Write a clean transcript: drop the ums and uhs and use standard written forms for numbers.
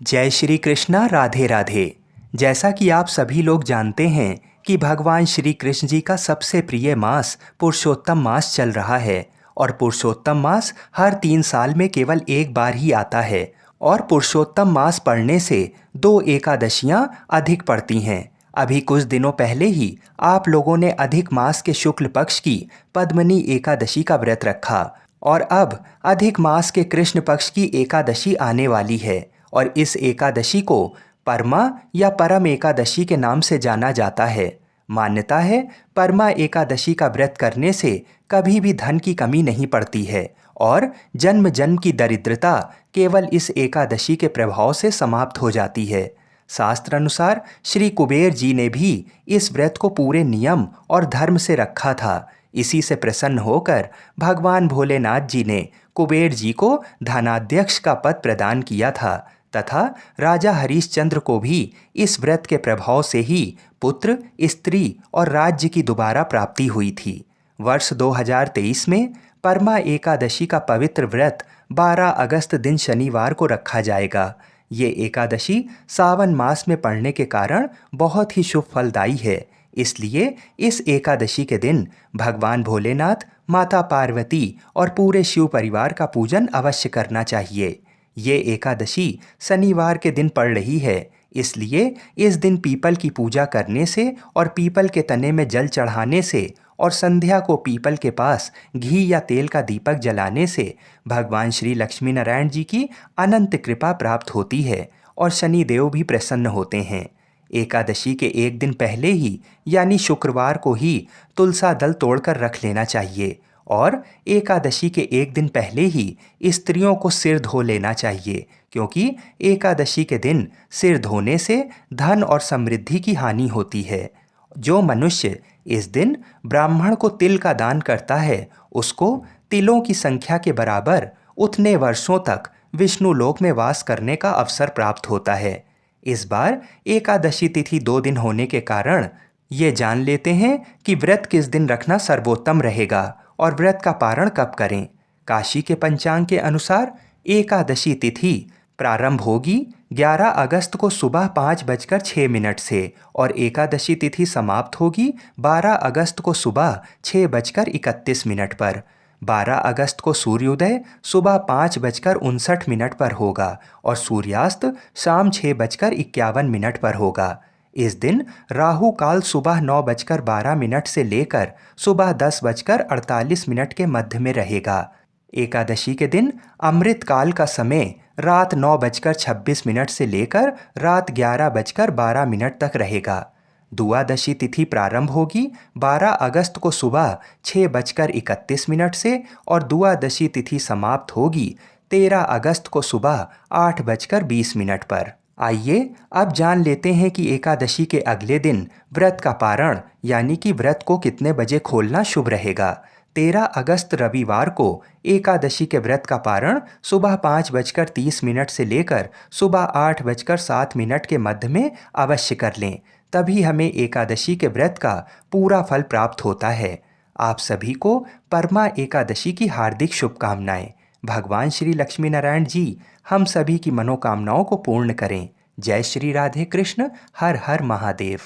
जय श्री कृष्णा। राधे राधे। जैसा कि आप सभी लोग जानते हैं कि भगवान श्री कृष्ण जी का सबसे प्रिय मास पुरुषोत्तम मास चल रहा है और पुरुषोत्तम मास हर 3 साल में केवल एक बार ही आता है और पुरुषोत्तम मास पड़ने से 2 एकादशियां अधिक पड़ती हैं। अभी कुछ दिनों पहले ही आप लोगों ने अधिक मास के शुक्ल पक्ष की पद्मनी एकादशी का व्रत रखा और अब अधिक मास के कृष्ण पक्ष की एकादशी आने वाली है और इस एकादशी को परमा या परम एकादशी के नाम से जाना जाता है। मान्यता है परमा एकादशी का व्रत करने से कभी भी धन की कमी नहीं पड़ती है और जन्म जन्म की दरिद्रता केवल इस एकादशी के प्रभाव से समाप्त हो जाती है। शास्त्र अनुसार श्री कुबेर जी ने भी इस व्रत को पूरे नियम और धर्म से रखा था। इसी से प्रसन्न होकर भगवान भोलेनाथ जी ने कुबेर जी को धनाध्यक्ष का पद प्रदान किया था तथा राजा हरिश्चंद्र को भी इस व्रत के प्रभाव से ही पुत्र, स्त्री और राज्य की दोबारा प्राप्ति हुई थी। वर्ष 2023 में परमा एकादशी का पवित्र व्रत 12 अगस्त दिन शनिवार को रखा जाएगा। ये एकादशी सावन मास में पड़ने के कारण बहुत ही शुभ फलदायी है। इसलिए इस एकादशी के दिन भगवान भोलेनाथ, माता पार्वती और पूरे शिव परिवार का पूजन अवश्य करना चाहिए। ये एकादशी शनिवार के दिन पड़ रही है, इसलिए इस दिन पीपल की पूजा करने से और पीपल के तने में जल चढ़ाने से और संध्या को पीपल के पास घी या तेल का दीपक जलाने से भगवान श्री लक्ष्मी नारायण जी की अनंत कृपा प्राप्त होती है और शनिदेव भी प्रसन्न होते हैं। एकादशी के एक दिन पहले ही यानी शुक्रवार को ही तुलसा दल तोड़कर रख लेना चाहिए और एकादशी के एक दिन पहले ही स्त्रियों को सिर धो लेना चाहिए, क्योंकि एकादशी के दिन सिर धोने से धन और समृद्धि की हानि होती है। जो मनुष्य इस दिन ब्राह्मण को तिल का दान करता है उसको तिलों की संख्या के बराबर उतने वर्षों तक विष्णु लोक में वास करने का अवसर प्राप्त होता है। इस बार एकादशी तिथि 2 दिन होने के कारण ये जान लेते हैं कि व्रत किस दिन रखना सर्वोत्तम रहेगा और व्रत का पारण कब करें। काशी के पंचांग के अनुसार एकादशी तिथि प्रारंभ होगी 11 अगस्त को सुबह 5:06 से और एकादशी तिथि समाप्त होगी 12 अगस्त को सुबह 6:31 पर। 12 अगस्त को सूर्योदय सुबह 5:59 पर होगा और सूर्यास्त शाम 6:51 पर होगा। इस दिन राहु काल सुबह 9:12 से लेकर सुबह 10:48 के मध्य में रहेगा। एकादशी के दिन अमृत काल का समय रात 9:26 से लेकर रात 11:12 तक रहेगा। द्वादशी तिथि प्रारंभ होगी 12 अगस्त को सुबह 6:31 से और द्वादशी तिथि समाप्त होगी 13 अगस्त को सुबह 8:20 पर। आइए अब जान लेते हैं कि एकादशी के अगले दिन व्रत का पारण यानी कि व्रत को कितने बजे खोलना शुभ रहेगा। 13 अगस्त रविवार को एकादशी के व्रत का पारण सुबह 5:30 से लेकर सुबह 8:07 के मध्य में अवश्य कर लें, तभी हमें एकादशी के व्रत का पूरा फल प्राप्त होता है। आप सभी को परमा एकादशी की हार्दिक शुभकामनाएं। भगवान श्री लक्ष्मी नारायण जी हम सभी की मनोकामनाओं को पूर्ण करें। जय श्री राधे कृष्ण। हर हर महादेव।